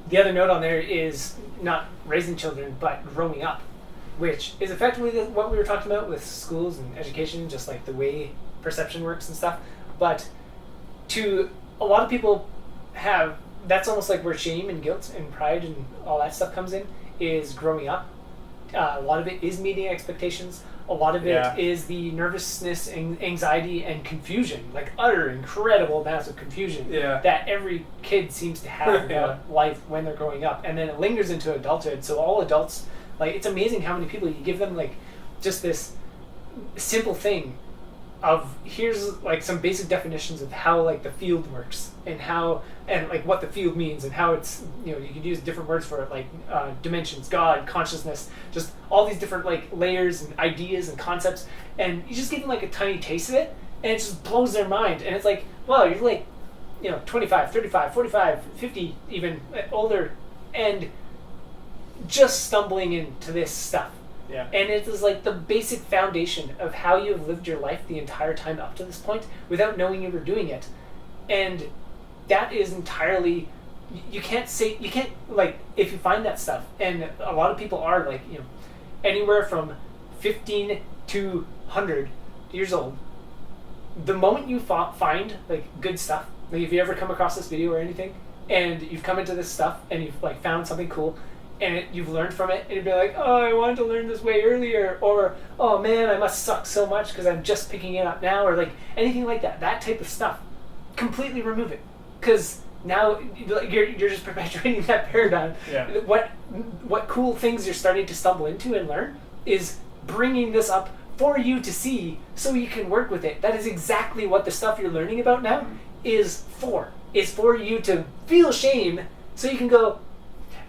the other note on there is not raising children, but growing up, which is effectively what we were talking about with schools and education, just like the way perception works and stuff. But to a lot of people have that's almost like where shame and guilt and pride and all that stuff comes in, is growing up. A lot of it is meeting expectations. A lot of it is the nervousness and anxiety and confusion, like utter incredible amounts of confusion that every kid seems to have about life when they're growing up, and then it lingers into adulthood. So all adults, like, it's amazing how many people you give them like just this simple thing of here's like some basic definitions of how like the field works and how and like what the field means and how it's, you know, you could use different words for it, like dimensions, God, consciousness, just all these different like layers and ideas and concepts, and you just give them like a tiny taste of it and it just blows their mind. And it's like, well, you're like, you know, 25, 35, 45, 50 even older, and just stumbling into this stuff. Yeah. And it is like the basic foundation of how you have lived your life the entire time up to this point without knowing you were doing it. And that is entirely, you can't like, if you find that stuff, and a lot of people are like, you know, anywhere from 15 to 100 years old, the moment you find like good stuff, like if you ever come across this video or anything, and you've come into this stuff and you've like found something cool, and you've learned from it, and you'd be like, oh, I wanted to learn this way earlier, or oh man, I must suck so much because I'm just picking it up now, or like anything like that. That type of stuff, completely remove it, because now you're just perpetuating that paradigm. Yeah. What cool things you're starting to stumble into and learn is bringing this up for you to see, so you can work with it. That is exactly what the stuff you're learning about now is for. It's for you to feel shame, so you can go,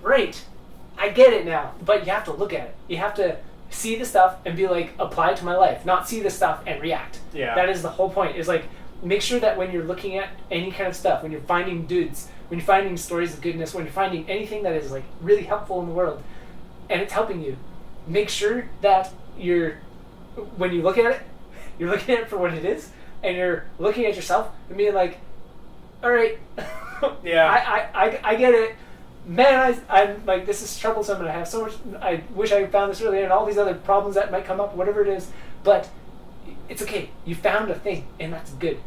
right, I get it now. But you have to look at it. You have to see the stuff and be like, apply it to my life, not see the stuff and react. Yeah. That is the whole point, is like, make sure that when you're looking at any kind of stuff, when you're finding dudes, when you're finding stories of goodness, when you're finding anything that is like really helpful in the world, and it's helping you, make sure that when you look at it, you're looking at it for what it is, and you're looking at yourself and being like, all right, yeah, I get it. Man, I'm like, this is troublesome, and I have so much, I wish I found this earlier, and all these other problems that might come up, whatever it is, but it's okay. You found a thing, and that's good.